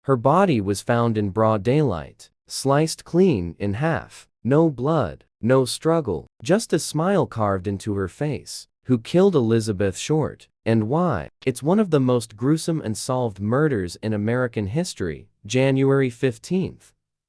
Her body was found in broad daylight, sliced clean in half. No blood, no struggle, just a smile carved into her face. Who killed Elizabeth Short, and why? It's one of the most gruesome unsolved murders in American history. January 15,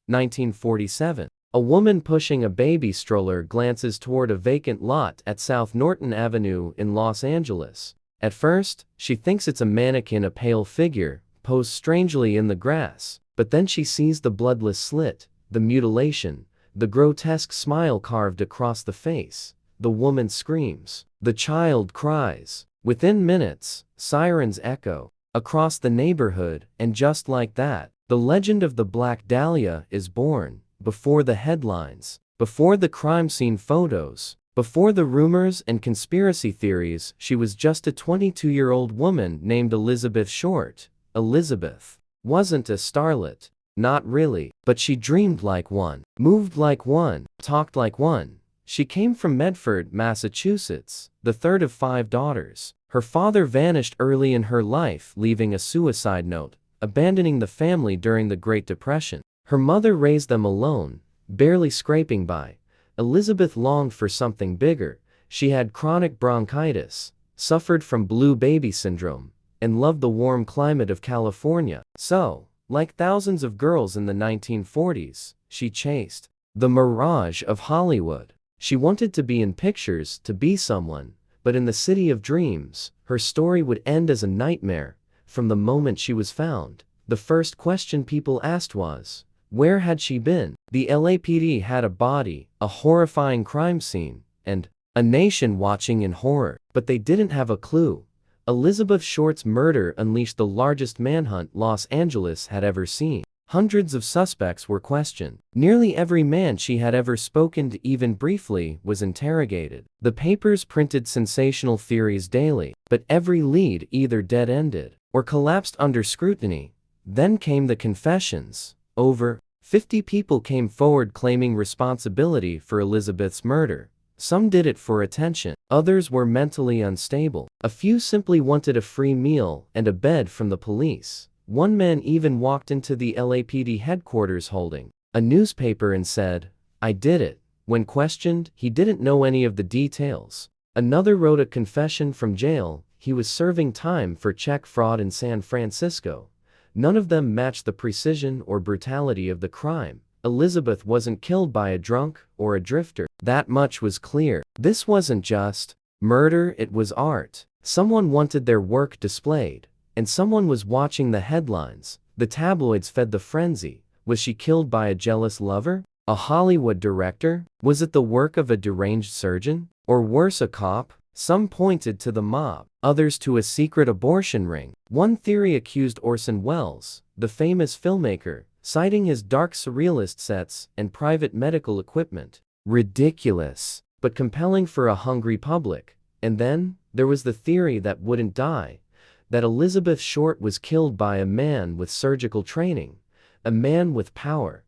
1947. A woman pushing a baby stroller glances toward a vacant lot at South Norton Avenue in Los Angeles. At first, she thinks it's a mannequin, a pale figure, posed strangely in the grass, but then she sees the bloodless slit, the mutilation, the grotesque smile carved across the face. The woman screams. The child cries. Within minutes, sirens echo across the neighborhood, and just like that, the legend of the Black Dahlia is born. Before the headlines, before the crime scene photos, before the rumors and conspiracy theories, she was just a 22-year-old woman named Elizabeth Short. Elizabeth wasn't a starlet. Not really, but she dreamed like one, moved like one, talked like one. She came from Medford, Massachusetts, the third of 5 daughters. Her father vanished early in her life, leaving a suicide note, abandoning the family during the Great Depression. Her mother raised them alone, barely scraping by. Elizabeth longed for something bigger. She had chronic bronchitis, suffered from blue baby syndrome, and loved the warm climate of California. So, like thousands of girls in the 1940s, she chased the mirage of Hollywood. She wanted to be in pictures, to be someone, but in the city of dreams, her story would end as a nightmare. From the moment she was found, the first question people asked was, where had she been? The LAPD had a body, a horrifying crime scene, and a nation watching in horror. But they didn't have a clue. Elizabeth Short's murder unleashed the largest manhunt Los Angeles had ever seen. Hundreds of suspects were questioned. Nearly every man she had ever spoken to, even briefly, was interrogated. The papers printed sensational theories daily, but every lead either dead-ended or collapsed under scrutiny. Then came the confessions. Over 50 people came forward claiming responsibility for Elizabeth's murder. Some did it for attention. Others were mentally unstable. A few simply wanted a free meal and a bed from the police. One man even walked into the LAPD headquarters holding a newspaper and said, "I did it." When questioned, he didn't know any of the details. Another wrote a confession from jail. He was serving time for check fraud in San Francisco. None of them matched the precision or brutality of the crime. Elizabeth wasn't killed by a drunk or a drifter. That much was clear. This wasn't just murder, it was art. Someone wanted their work displayed, and someone was watching the headlines. The tabloids fed the frenzy. Was she killed by a jealous lover? A Hollywood director? Was it the work of a deranged surgeon? Or worse, a cop? Some pointed to the mob, others to a secret abortion ring. One theory accused Orson Welles, the famous filmmaker, citing his dark surrealist sets and private medical equipment. Ridiculous, but compelling for a hungry public. And then, there was the theory that wouldn't die, that Elizabeth Short was killed by a man with surgical training, a man with power,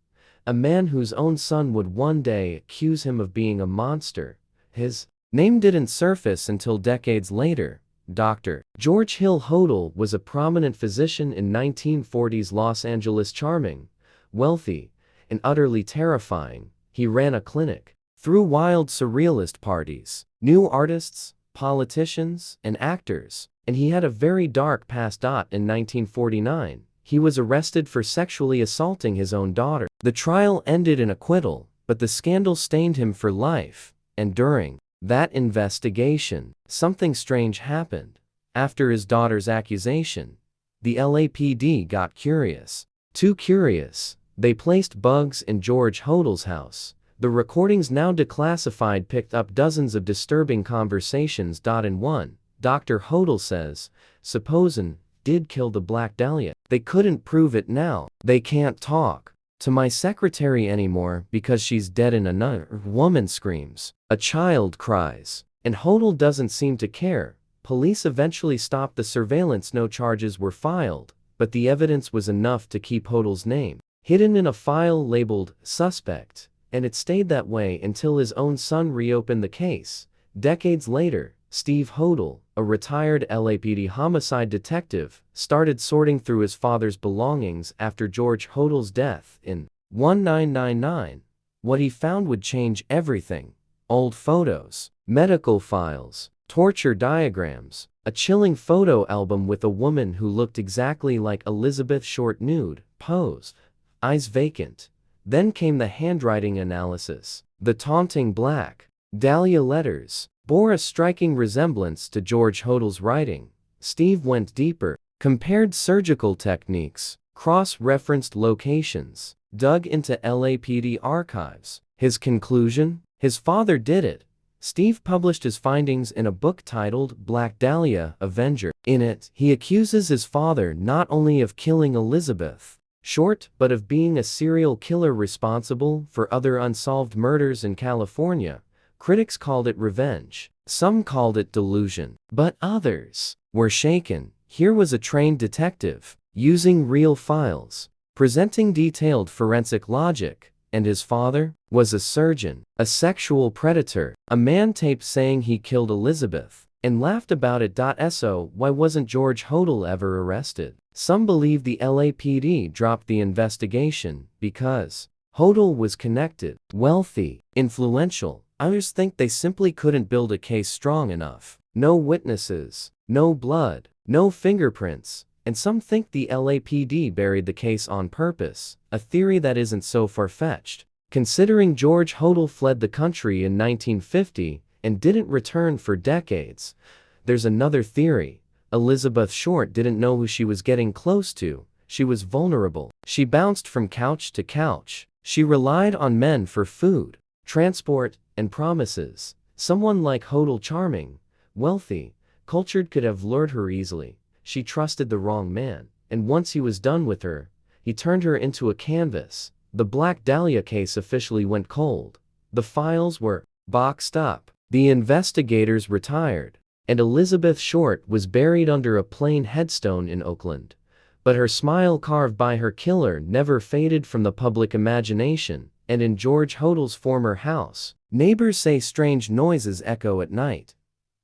a man whose own son would one day accuse him of being a monster. His name didn't surface until decades later. Dr. George Hill Hodel was a prominent physician in 1940s Los Angeles. Charming, wealthy, and utterly terrifying, he ran a clinic. Threw wild surrealist parties, new artists, politicians, and actors, and he had a very dark past. In 1949, he was arrested for sexually assaulting his own daughter. The trial ended in acquittal, but the scandal stained him for life, and during that investigation, something strange happened. After his daughter's accusation, the LAPD got curious. Too curious, they placed bugs in George Hodel's house. The recordings, now declassified, picked up dozens of disturbing conversations. In one, Dr. Hodel says, "Supposin' did kill the Black Dahlia. They couldn't prove it now. They can't talk to my secretary anymore because she's dead." In another, woman screams. A child cries. And Hodel doesn't seem to care. Police eventually stopped the surveillance. No charges were filed, but the evidence was enough to keep Hodel's name hidden in a file labeled "suspect," and it stayed that way until his own son reopened the case. Decades later, Steve Hodel, a retired LAPD homicide detective, started sorting through his father's belongings after George Hodel's death in 1999. What he found would change everything. Old photos, medical files, torture diagrams, a chilling photo album with a woman who looked exactly like Elizabeth Short, nude, posed, eyes vacant. Then came the handwriting analysis. The taunting black Dahlia letters bore a striking resemblance to George Hodel's writing. Steve went deeper, compared surgical techniques, cross-referenced locations, dug into LAPD archives. His conclusion? His father did it. Steve published his findings in a book titled Black Dahlia, Avenger. In it, he accuses his father not only of killing Elizabeth Short, but of being a serial killer responsible for other unsolved murders in California. Critics called it revenge. Some called it delusion. But others were shaken. Here was a trained detective, using real files, presenting detailed forensic logic, and his father was a surgeon, a sexual predator, a man taped saying he killed Elizabeth, and laughed about it. So why wasn't George Hodel ever arrested? Some believe the LAPD dropped the investigation because Hodel was connected, wealthy, influential. Others think they simply couldn't build a case strong enough. No witnesses, no blood, no fingerprints, and some think the LAPD buried the case on purpose, a theory that isn't so far-fetched, considering George Hodel fled the country in 1950 and didn't return for decades. There's another theory. Elizabeth Short didn't know who she was getting close to. She was vulnerable. She bounced from couch to couch. She relied on men for food, transport, and promises. Someone like Hodel, charming, wealthy, cultured, could have lured her easily. She trusted the wrong man, and once he was done with her, he turned her into a canvas. The Black Dahlia case officially went cold. The files were boxed up. The investigators retired, and Elizabeth Short was buried under a plain headstone in Oakland. But her smile carved by her killer never faded from the public imagination, and in George Hodel's former house, neighbors say strange noises echo at night.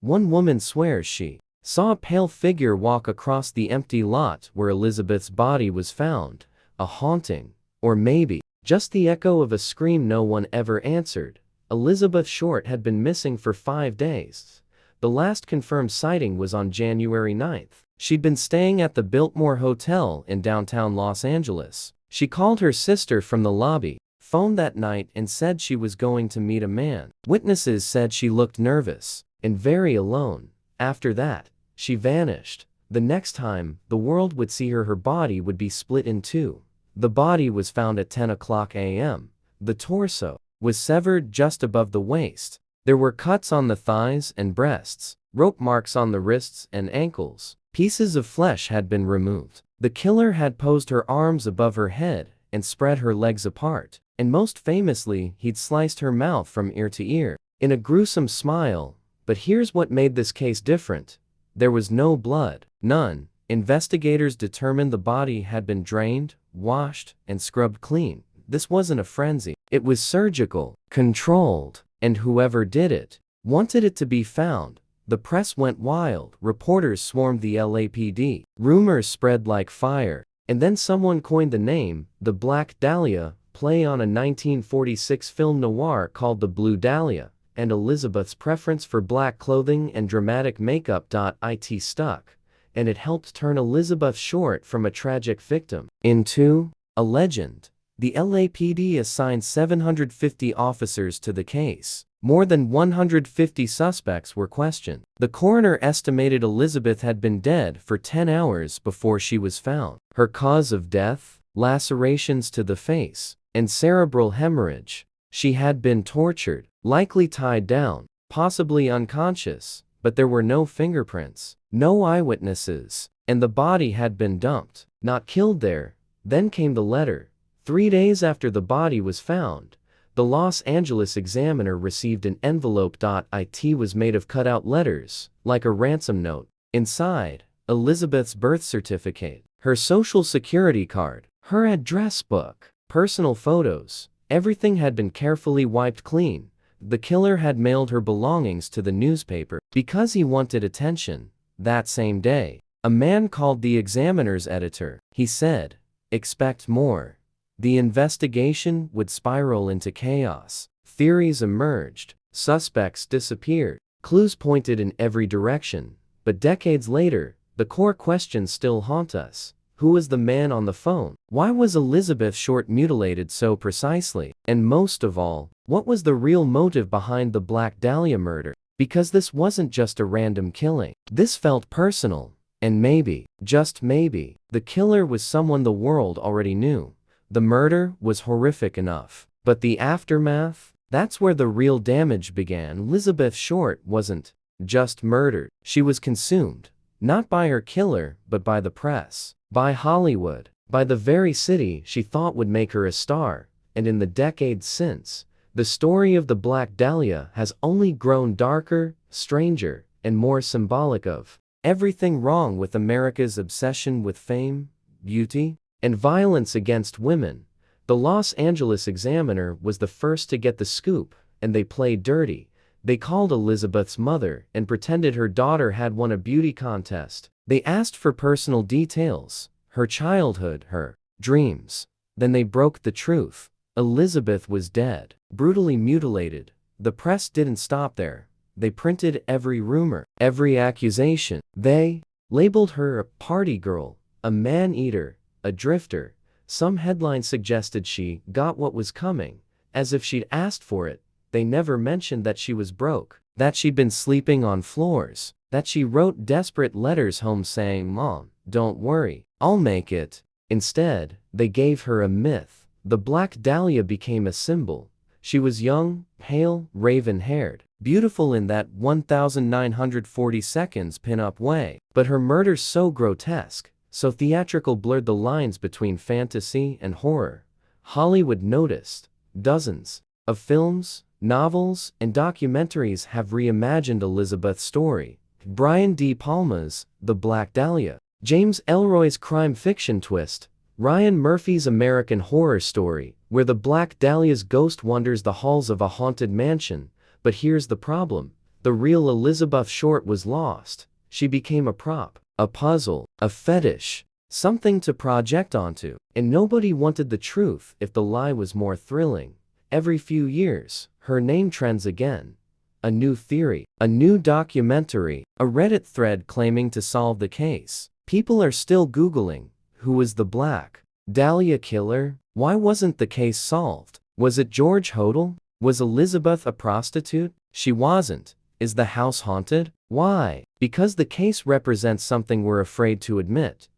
One woman swears she saw a pale figure walk across the empty lot where Elizabeth's body was found. A haunting, or maybe just the echo of a scream no one ever answered. Elizabeth Short had been missing for 5 days. The last confirmed sighting was on January 9th. She'd been staying at the Biltmore Hotel in downtown Los Angeles. She called her sister from the lobby, phoned that night, and said she was going to meet a man. Witnesses said she looked nervous and very alone. After that, she vanished. The next time the world would see her, her body would be split in two. The body was found at 10:00 a.m. The torso was severed just above the waist. There were cuts on the thighs and breasts, rope marks on the wrists and ankles. Pieces of flesh had been removed. The killer had posed her arms above her head and spread her legs apart. And most famously, he'd sliced her mouth from ear to ear in a gruesome smile. But here's what made this case different. There was no blood. None. Investigators determined the body had been drained, washed, and scrubbed clean. This wasn't a frenzy. It was surgical, controlled, and whoever did it wanted it to be found. The press went wild. Reporters swarmed the LAPD. Rumors spread like fire. And then someone coined the name, the Black Dahlia, play on a 1946 film noir called The Blue Dahlia, and Elizabeth's preference for black clothing and dramatic makeup. It stuck, and it helped turn Elizabeth Short from a tragic victim into a legend. The LAPD assigned 750 officers to the case. More than 150 suspects were questioned. The coroner estimated Elizabeth had been dead for 10 hours before she was found. Her cause of death? Lacerations to the face and cerebral hemorrhage. She had been tortured, likely tied down, possibly unconscious, but there were no fingerprints, no eyewitnesses, and the body had been dumped, not killed there. Then came the letter. 3 days after the body was found, the Los Angeles Examiner received an envelope. It was made of cut-out letters, like a ransom note. Inside, Elizabeth's birth certificate, her social security card, her address book, personal photos. Everything had been carefully wiped clean. The killer had mailed her belongings to the newspaper because he wanted attention. That same day, a man called the Examiner's editor. He said, "Expect more." The investigation would spiral into chaos. Theories emerged, suspects disappeared, clues pointed in every direction. But decades later, the core questions still haunt us. Who was the man on the phone? Why was Elizabeth Short mutilated so precisely? And most of all, what was the real motive behind the Black Dahlia murder? Because this wasn't just a random killing. This felt personal. And maybe, just maybe, the killer was someone the world already knew. The murder was horrific enough. But the aftermath? That's where the real damage began. Elizabeth Short wasn't just murdered. She was consumed. Not by her killer, but by the press. By Hollywood. By the very city she thought would make her a star. And in the decades since, the story of the Black Dahlia has only grown darker, stranger, and more symbolic of everything wrong with America's obsession with fame, beauty, and violence against women. The Los Angeles Examiner was the first to get the scoop, and they played dirty. They called Elizabeth's mother and pretended her daughter had won a beauty contest. They asked for personal details, her childhood, her dreams. Then they broke the truth. Elizabeth was dead, brutally mutilated. The press didn't stop there. They printed every rumor, every accusation. They labeled her a party girl, a man-eater, a drifter. Some headlines suggested she got what was coming, as if she'd asked for it. They never mentioned that she was broke, that she'd been sleeping on floors, that she wrote desperate letters home saying, "Mom, don't worry, I'll make it." Instead, they gave her a myth. The Black Dahlia became a symbol. She was young, pale, raven-haired, beautiful in that 1940 seconds pin-up way. But her murders so grotesque, so theatrical, blurred the lines between fantasy and horror. Hollywood noticed. Dozens of films, novels, and documentaries have reimagined Elizabeth's story. Brian De Palma's The Black Dahlia, James Ellroy's crime fiction twist, Ryan Murphy's American Horror Story, where the Black Dahlia's ghost wanders the halls of a haunted mansion. But here's the problem. The real Elizabeth Short was lost. She became a prop, a puzzle, a fetish, something to project onto. And nobody wanted the truth if the lie was more thrilling. Every few years, her name trends again. A new theory, a new documentary, a Reddit thread claiming to solve the case. People are still Googling, who was the Black Dahlia killer? Why wasn't the case solved? Was it George Hodel? Was Elizabeth a prostitute? She wasn't. Is the house haunted? Why? Because the case represents something we're afraid to admit.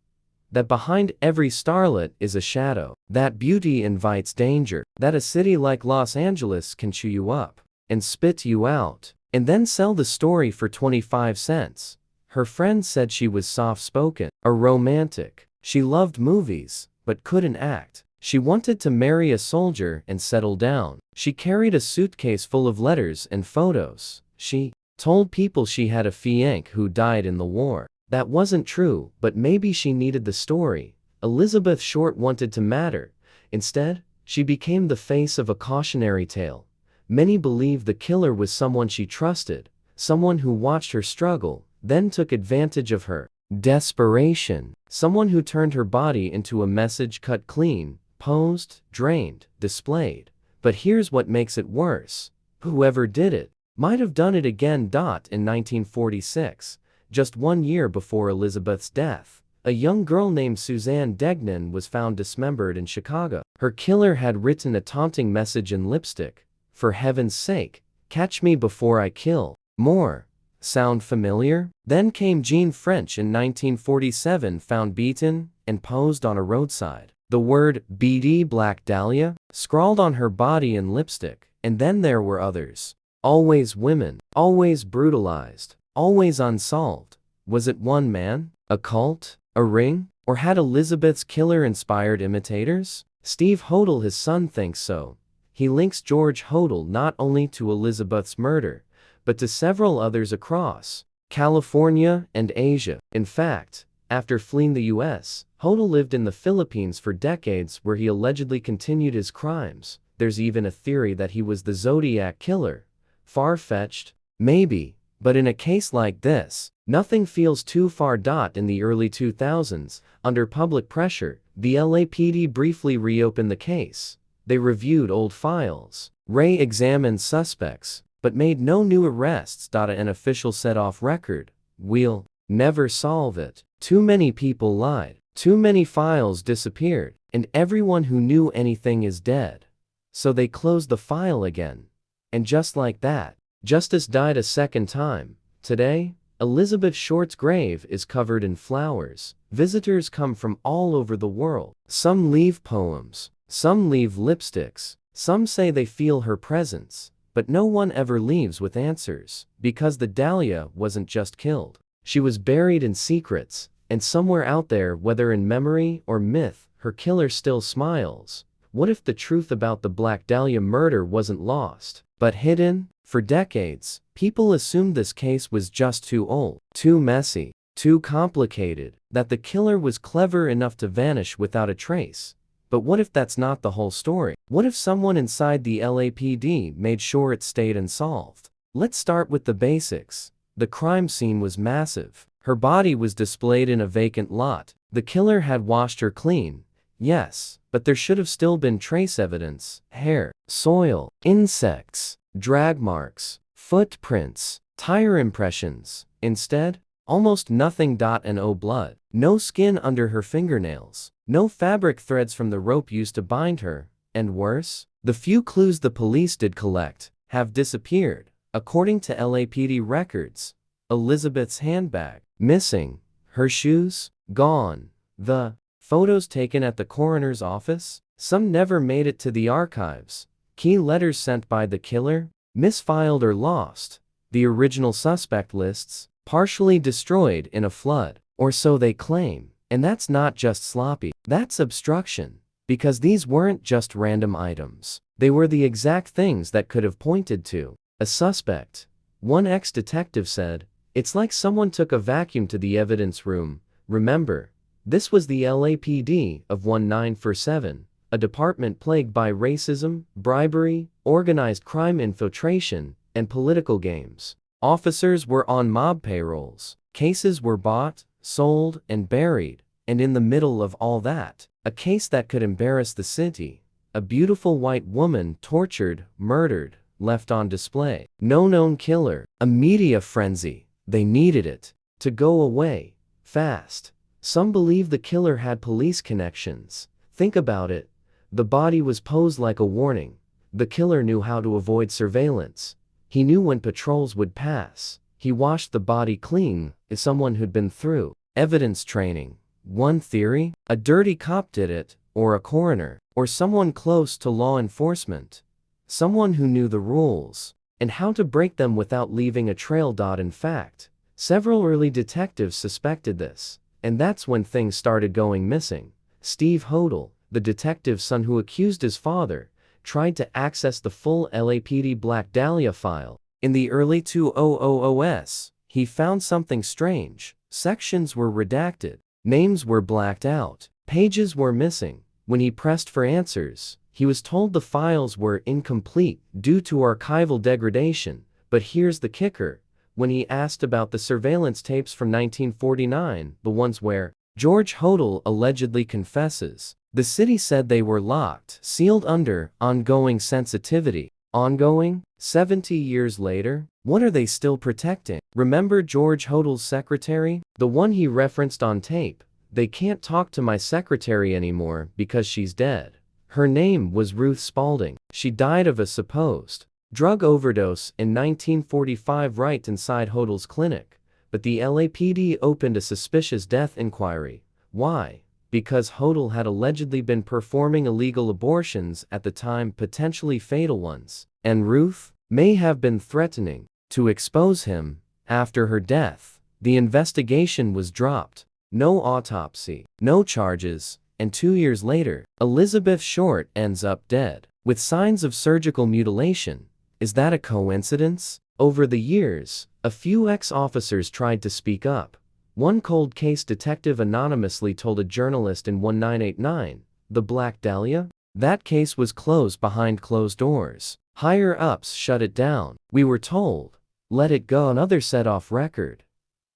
That behind every starlet is a shadow. That beauty invites danger. That a city like Los Angeles can chew you up and spit you out, and then sell the story for 25 cents. Her friend said she was soft-spoken, a romantic. She loved movies, but couldn't act. She wanted to marry a soldier and settle down. She carried a suitcase full of letters and photos. She told people she had a fiancé who died in the war. That wasn't true, but maybe she needed the story. Elizabeth Short wanted to matter. Instead, she became the face of a cautionary tale. Many believe the killer was someone she trusted, someone who watched her struggle, then took advantage of her desperation, someone who turned her body into a message cut clean, posed, drained, displayed. But here's what makes it worse. Whoever did it might have done it again. In 1946, just 1 year before Elizabeth's death, a young girl named Suzanne Degnan was found dismembered in Chicago. Her killer had written a taunting message in lipstick. "For heaven's sake, catch me before I kill more." Sound familiar? Then came Jean French in 1947, found beaten and posed on a roadside. The word BD Black Dahlia scrawled on her body in lipstick. And then there were others. Always women, always brutalized, always unsolved. Was it one man, a cult, a ring, or had Elizabeth's killer inspired imitators? Steve Hodel, his son, thinks so. He links George Hodel not only to Elizabeth's murder, but to several others across California and Asia. In fact, after fleeing the US, Hodel lived in the Philippines for decades, where he allegedly continued his crimes. There's even a theory that he was the Zodiac killer, Far-fetched? Maybe. But in a case like this, nothing feels too far. In the early 2000s, under public pressure, the LAPD briefly reopened the case. They reviewed old files, re-examined suspects, but made no new arrests. An official said off record, "We'll never solve it. Too many people lied, too many files disappeared, and everyone who knew anything is dead." So they closed the file again. And just like that, justice died a second time. Today, Elizabeth Short's grave is covered in flowers. Visitors come from all over the world. Some leave poems, some leave lipsticks, some say they feel her presence, but no one ever leaves with answers, because the Dahlia wasn't just killed. She was buried in secrets, and somewhere out there, whether in memory or myth, her killer still smiles. What if the truth about the Black Dahlia murder wasn't lost, but hidden? For decades, people assumed this case was just too old, too messy, too complicated, that the killer was clever enough to vanish without a trace. But what if that's not the whole story? What if someone inside the LAPD made sure it stayed unsolved? Let's start with the basics. The crime scene was massive. Her body was displayed in a vacant lot. The killer had washed her clean. Yes, but there should have still been trace evidence: hair, soil, insects, drag marks, footprints, tire impressions. Instead, almost nothing. And no blood, no skin under her fingernails, no fabric threads from the rope used to bind her, and worse, the few clues the police did collect have disappeared. According to LAPD records, Elizabeth's handbag missing, her shoes gone, the photos taken at the coroner's office, some never made it to the archives, key letters sent by the killer misfiled or lost, the original suspect lists partially destroyed in a flood, or so they claim. And that's not just sloppy, that's obstruction, because these weren't just random items. They were the exact things that could have pointed to a suspect. One ex-detective said, "It's like someone took a vacuum to the evidence room." Remember, this was the LAPD of 1947, a department plagued by racism, bribery, organized crime infiltration, and political games. Officers were on mob payrolls. Cases were bought, sold, and buried. And in the middle of all that, a case that could embarrass the city. A beautiful white woman tortured, murdered, left on display. No known killer. A media frenzy. They needed it to go away fast. Some believe the killer had police connections. Think about it. The body was posed like a warning. The killer knew how to avoid surveillance. He knew when patrols would pass. He washed the body clean as someone who'd been through evidence training. One theory: a dirty cop did it, or a coroner, or someone close to law enforcement. Someone who knew the rules and how to break them without leaving a trail. In fact, several early detectives suspected this, and that's when things started going missing. Steve Hodel, the detective's son who accused his father, tried to access the full LAPD Black Dahlia file. In the early 2000s, he found something strange. Sections were redacted, names were blacked out, pages were missing. When he pressed for answers, he was told the files were incomplete due to archival degradation. But here's the kicker: when he asked about the surveillance tapes from 1949, the ones where George Hodel allegedly confesses, the city said they were locked, sealed under ongoing sensitivity. Ongoing? 70 years later? What are they still protecting? Remember George Hodel's secretary? The one he referenced on tape. "They can't talk to my secretary anymore because she's dead." Her name was Ruth Spalding. She died of a supposed drug overdose in 1945 right inside Hodel's clinic. But the LAPD opened a suspicious death inquiry. Why? Because Hodel had allegedly been performing illegal abortions at the time, potentially fatal ones. And Ruth may have been threatening to expose him. After her death, the investigation was dropped. No autopsy, no charges, and 2 years later, Elizabeth Short ends up dead, with signs of surgical mutilation. Is that a coincidence? Over the years, a few ex-officers tried to speak up. One cold case detective anonymously told a journalist in 1989, "The Black Dahlia? That case was closed behind closed doors." Higher-ups shut it down. We were told, let it go. Another said off record,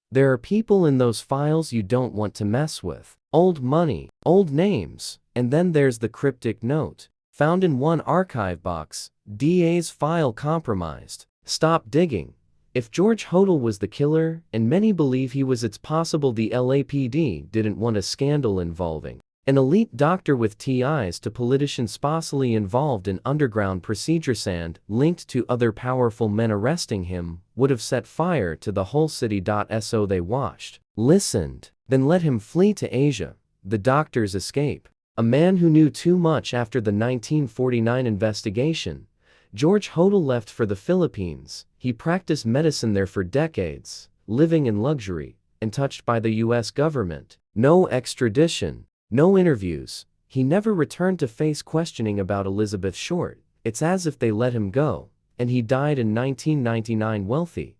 there are people in those files you don't want to mess with. Old money, old names, and then there's the cryptic note, found in one archive box, DA's file compromised. Stop digging. If George Hodel was the killer, and many believe he was, it's possible the LAPD didn't want a scandal involving an elite doctor with ties to politician possibly involved in underground procedures and linked to other powerful men. Arresting him would have set fire to the whole city. So they watched, listened, then let him flee to Asia. The doctor's escape. A man who knew too much. After the 1949 investigation, George Hodel left for the Philippines. He practiced medicine there for decades, living in luxury, untouched by the US government. No extradition, no interviews. He never returned to face questioning about Elizabeth Short. It's as if they let him go, and he died in 1999 wealthy,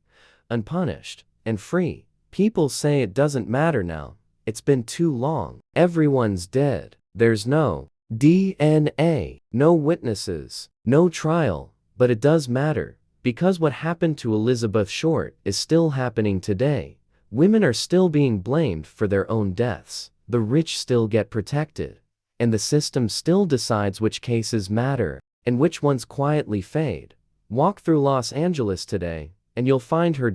unpunished, and free. People say it doesn't matter now. It's been too long. Everyone's dead. There's no DNA, no witnesses, no trial. But it does matter, because what happened to Elizabeth Short is still happening today. Women are still being blamed for their own deaths. The rich still get protected. And the system still decides which cases matter and which ones quietly fade. Walk through Los Angeles today, and you'll find her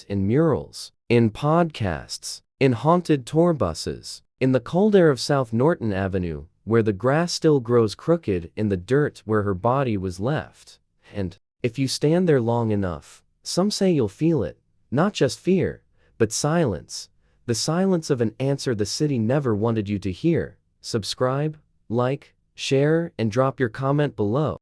in murals, in podcasts, in haunted tour buses, in the cold air of South Norton Avenue, where the grass still grows crooked in the dirt where her body was left. And if you stand there long enough, some say you'll feel it, not just fear, but silence. The silence of an answer the city never wanted you to hear. Subscribe, like, share, and drop your comment below.